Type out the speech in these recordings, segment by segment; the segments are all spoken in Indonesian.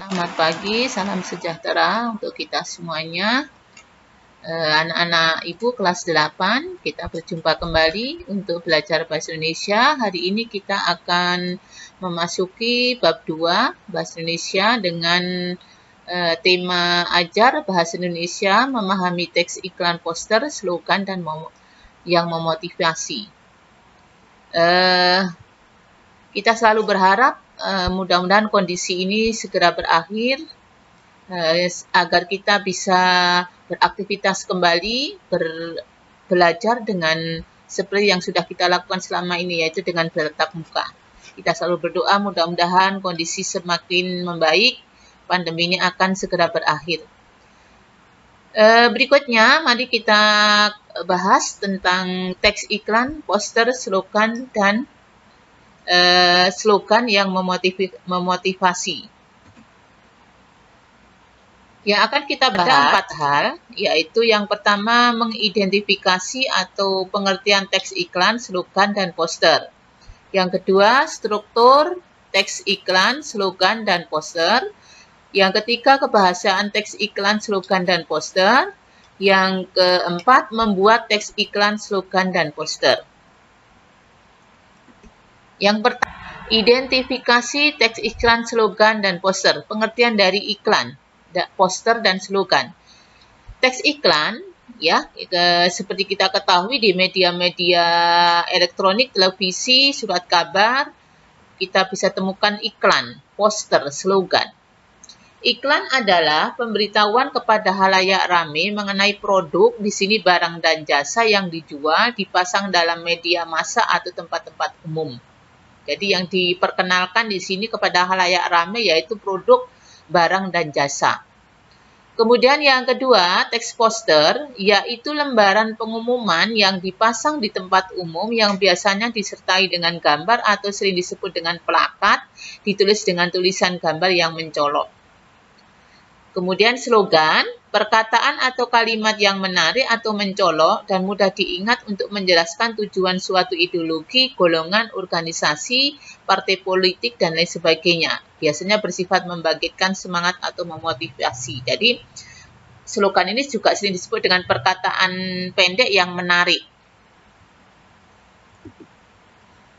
Selamat pagi, salam sejahtera untuk kita semuanya. Anak-anak Ibu kelas 8, kita berjumpa kembali untuk belajar Bahasa Indonesia. Hari ini kita akan memasuki bab 2 Bahasa Indonesia dengan tema ajar Bahasa Indonesia, memahami teks iklan, poster, slogan, dan yang memotivasi. Kita selalu berharap mudah-mudahan kondisi ini segera berakhir agar kita bisa beraktivitas kembali, belajar dengan seperti yang sudah kita lakukan selama ini, yaitu dengan bertatap muka. Kita selalu berdoa mudah-mudahan kondisi semakin membaik, pandemi ini akan segera berakhir. Berikutnya, mari kita bahas tentang teks iklan, poster, slogan, dan slogan yang memotivasi. Yang akan kita bahas 4 hal, yaitu yang pertama mengidentifikasi atau pengertian teks iklan, slogan, dan poster. Yang kedua, struktur teks iklan, slogan, dan poster. Yang ketiga, kebahasaan teks iklan, slogan, dan poster. Yang keempat, membuat teks iklan, slogan, dan poster. Yang pertama, identifikasi teks iklan, slogan, dan poster. Pengertian dari iklan, poster, dan slogan. Teks iklan, seperti kita ketahui di media-media elektronik, televisi, surat kabar, kita bisa temukan iklan, poster, slogan. Iklan adalah pemberitahuan kepada halayak ramai mengenai produk, di sini barang dan jasa yang dijual, dipasang dalam media massa atau tempat-tempat umum. Jadi yang diperkenalkan di sini kepada halayak ramai yaitu produk, barang, dan jasa. Kemudian yang kedua, teks poster, yaitu lembaran pengumuman yang dipasang di tempat umum yang biasanya disertai dengan gambar atau sering disebut dengan plakat, ditulis dengan tulisan gambar yang mencolok. Kemudian slogan, perkataan atau kalimat yang menarik atau mencolok dan mudah diingat untuk menjelaskan tujuan suatu ideologi, golongan, organisasi, partai politik, dan lain sebagainya. Biasanya bersifat membangkitkan semangat atau memotivasi. Jadi, slogan ini juga sering disebut dengan perkataan pendek yang menarik.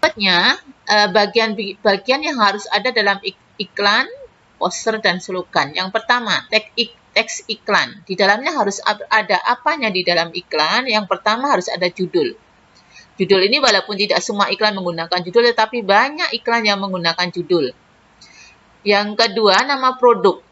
Berikutnya, bagian yang harus ada dalam iklan, poster, dan slogan. Yang pertama, teks iklan. Di dalamnya harus ada apanya di dalam iklan. Yang pertama harus ada judul. Judul ini walaupun tidak semua iklan menggunakan judul, tetapi banyak iklan yang menggunakan judul. Yang kedua, nama produk.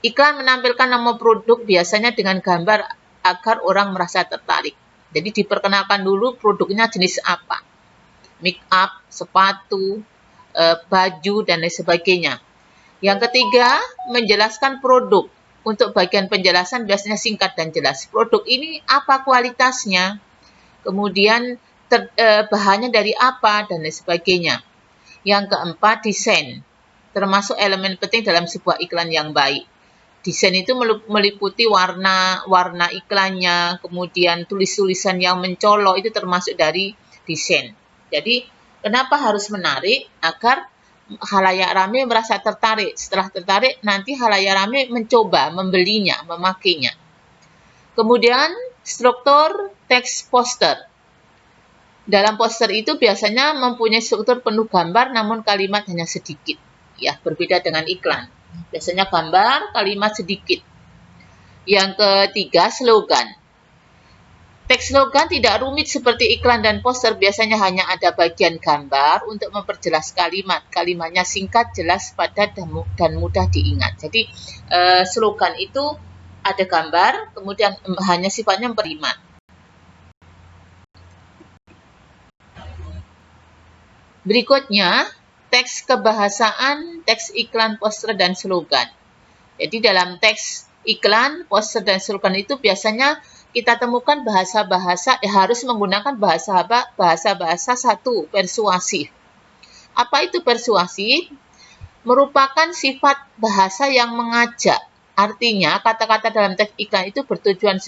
Iklan menampilkan nama produk biasanya dengan gambar agar orang merasa tertarik. Jadi diperkenalkan dulu produknya jenis apa. Make up, sepatu, baju, dan lain sebagainya. Yang ketiga, menjelaskan produk. Untuk bagian penjelasan biasanya singkat dan jelas. Produk ini apa kualitasnya, kemudian bahannya dari apa, dan lain sebagainya. Yang keempat, desain. Termasuk elemen penting dalam sebuah iklan yang baik. Desain itu meliputi warna iklannya, kemudian tulisan yang mencolok, itu termasuk dari desain. Jadi, kenapa harus menarik? Agar halayak ramai merasa tertarik. Setelah tertarik, nanti halayak ramai mencoba membelinya, memakainya. Kemudian, struktur teks poster. Dalam poster itu biasanya mempunyai struktur penuh gambar, namun kalimat hanya sedikit. Berbeda dengan iklan. Biasanya gambar, kalimat sedikit. Yang ketiga, slogan. Teks slogan tidak rumit seperti iklan dan poster, biasanya hanya ada bagian gambar untuk memperjelas kalimat. Kalimatnya singkat, jelas, padat, dan mudah diingat. Jadi, slogan itu ada gambar, kemudian hanya sifatnya memperlimat. Berikutnya, teks kebahasaan, teks iklan, poster, dan slogan. Jadi, dalam teks iklan, poster, dan slogan itu biasanya kita temukan bahasa-bahasa harus menggunakan bahasa-bahasa satu, persuasif. Apa itu persuasif? Merupakan sifat bahasa yang mengajak. Artinya, kata-kata dalam teks iklan itu bertujuan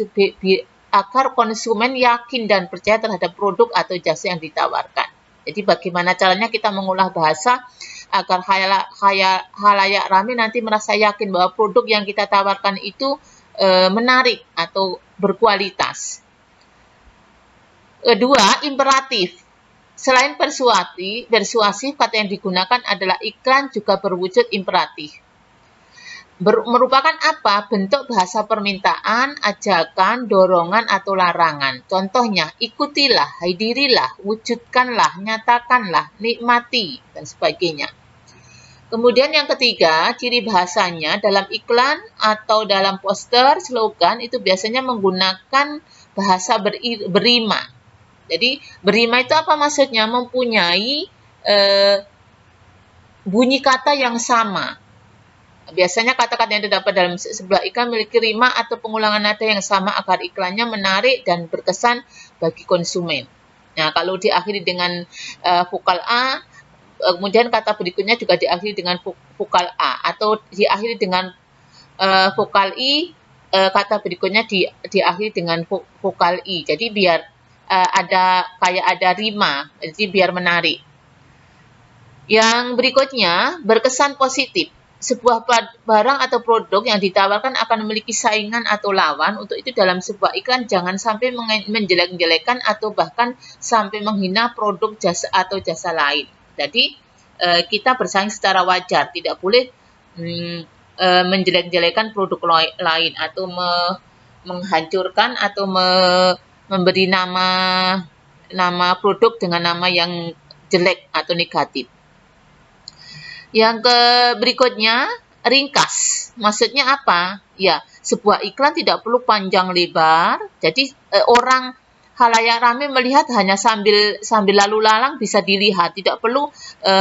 agar konsumen yakin dan percaya terhadap produk atau jasa yang ditawarkan. Jadi, bagaimana caranya kita mengolah bahasa agar halayak ramai nanti merasa yakin bahwa produk yang kita tawarkan itu menarik atau berkualitas. Kedua, imperatif. Selain persuasif, kata yang digunakan adalah iklan juga berwujud imperatif. Merupakan apa? Bentuk bahasa permintaan, ajakan, dorongan, atau larangan. Contohnya, ikutilah, hadirilah, wujudkanlah, nyatakanlah, nikmati, dan sebagainya. Kemudian yang ketiga, ciri bahasanya dalam iklan atau dalam poster, slogan itu biasanya menggunakan bahasa berima. Jadi berima itu apa maksudnya? Mempunyai bunyi kata yang sama. Biasanya kata-kata yang terdapat dalam sebuah iklan memiliki rima atau pengulangan nada yang sama agar iklannya menarik dan berkesan bagi konsumen. Nah, kalau diakhiri dengan vokal A, kemudian kata berikutnya juga diakhiri dengan vokal A, atau diakhiri dengan vokal I, kata berikutnya diakhiri dengan vokal I. Jadi biar ada rima, jadi biar menarik. Yang berikutnya, berkesan positif. Sebuah barang atau produk yang ditawarkan akan memiliki saingan atau lawan. Untuk itu dalam sebuah iklan jangan sampai menjelek-jelekan atau bahkan sampai menghina produk jasa atau jasa lain. Jadi kita bersaing secara wajar, tidak boleh menjelek-jelekan produk lain atau menghancurkan atau memberi nama produk dengan nama yang jelek atau negatif. Yang berikutnya, ringkas. Maksudnya apa? Ya, sebuah iklan tidak perlu panjang lebar. Jadi orang halayak ramai melihat hanya sambil lalu lalang bisa dilihat. Tidak perlu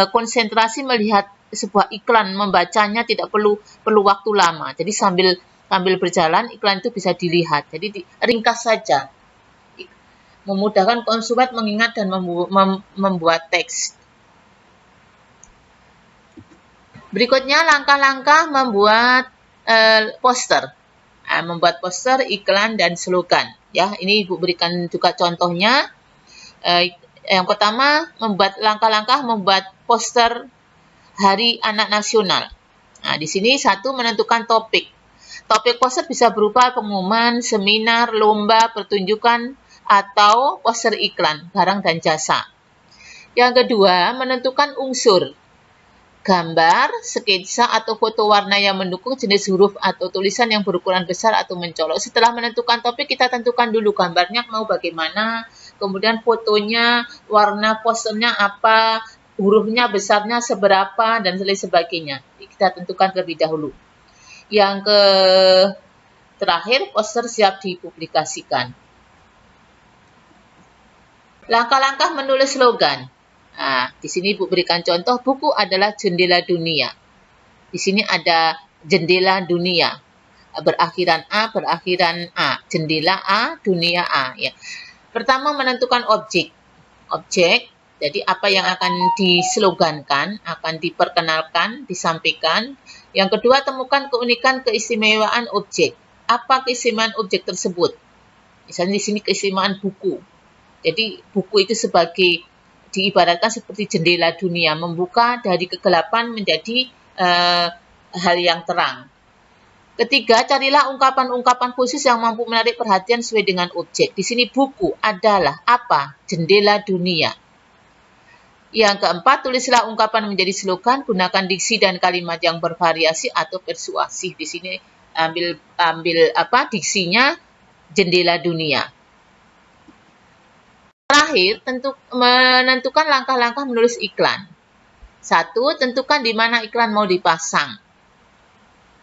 konsentrasi melihat sebuah iklan, membacanya tidak perlu waktu lama. Jadi sambil berjalan iklan itu bisa dilihat. Jadi ringkas saja. Memudahkan konsumen mengingat dan membuat teks. Berikutnya langkah-langkah membuat poster. Membuat poster, iklan, dan slogan. Ya, ini Ibu berikan juga contohnya. Yang pertama, langkah-langkah membuat poster Hari Anak Nasional. Nah, di sini satu, menentukan topik. Topik poster bisa berupa pengumuman, seminar, lomba, pertunjukan, atau poster iklan, barang dan jasa. Yang kedua, menentukan unsur. Gambar, sketsa, atau foto warna yang mendukung jenis huruf atau tulisan yang berukuran besar atau mencolok. Setelah menentukan topik, kita tentukan dulu gambarnya mau bagaimana, kemudian fotonya, warna posternya apa, hurufnya besarnya seberapa, dan lain sebagainya. Kita tentukan terlebih dahulu. Yang terakhir, poster siap dipublikasikan. Langkah-langkah menulis slogan. Nah, di sini Ibu berikan contoh, buku adalah jendela dunia. Di sini ada jendela dunia. Berakhiran A, jendela A, dunia A. Ya. Pertama, menentukan objek. Jadi apa yang akan dislogankan, akan diperkenalkan, disampaikan. Yang kedua, temukan keunikan keistimewaan objek. Apa keistimewaan objek tersebut? Misalnya di sini keistimewaan buku. Jadi buku itu diibaratkan seperti jendela dunia, membuka dari kegelapan menjadi hal yang terang. Ketiga, carilah ungkapan-ungkapan khusus yang mampu menarik perhatian sesuai dengan objek. Di sini buku adalah apa? Jendela dunia. Yang keempat, tulislah ungkapan menjadi slogan, gunakan diksi dan kalimat yang bervariasi atau persuasif. Di sini ambil diksinya jendela dunia. Terakhir, menentukan langkah-langkah menulis iklan. Satu, tentukan di mana iklan mau dipasang.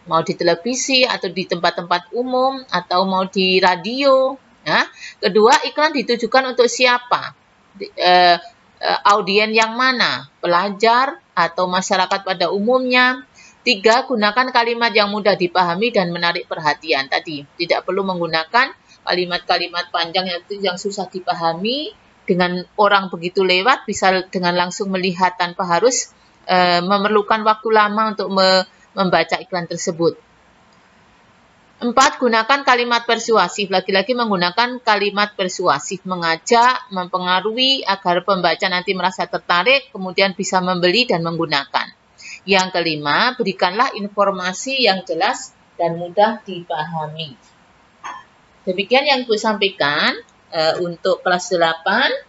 Mau di televisi atau di tempat-tempat umum atau mau di radio. Nah, kedua, iklan ditujukan untuk siapa? Audien yang mana? Pelajar atau masyarakat pada umumnya. Tiga, gunakan kalimat yang mudah dipahami dan menarik perhatian. Tadi, tidak perlu menggunakan kalimat-kalimat panjang yang susah dipahami, dengan orang begitu lewat bisa dengan langsung melihat tanpa harus memerlukan waktu lama untuk membaca iklan tersebut. 4. Gunakan kalimat persuasif. Lagi-lagi menggunakan kalimat persuasif, mengajak, mempengaruhi agar pembaca nanti merasa tertarik, kemudian bisa membeli dan menggunakan. Yang kelima, berikanlah informasi yang jelas dan mudah dipahami. Demikian yang Ibu sampaikan untuk kelas 8.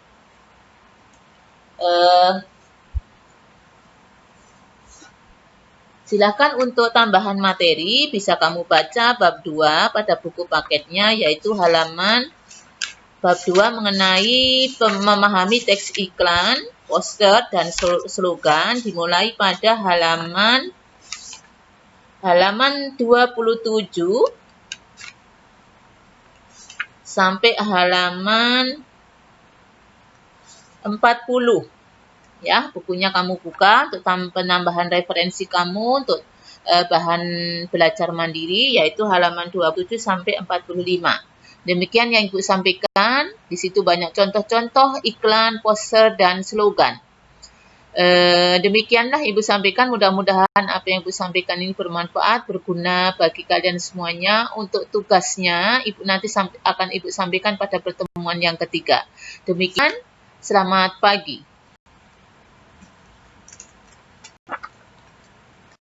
Silakan untuk tambahan materi, bisa kamu baca bab 2 pada buku paketnya, yaitu halaman bab 2 mengenai memahami teks iklan, poster, dan slogan, dimulai pada halaman 27 sampai halaman 40. Ya, bukunya kamu buka untuk penambahan referensi kamu untuk bahan belajar mandiri, yaitu halaman 27 sampai 45. Demikian yang Ibu sampaikan. Di situ banyak contoh-contoh iklan, poster, dan slogan. Demikianlah Ibu sampaikan. Mudah-mudahan apa yang Ibu sampaikan ini bermanfaat, berguna bagi kalian semuanya. Untuk tugasnya, Ibu nanti akan Ibu sampaikan pada pertemuan yang ketiga. Demikian, selamat pagi.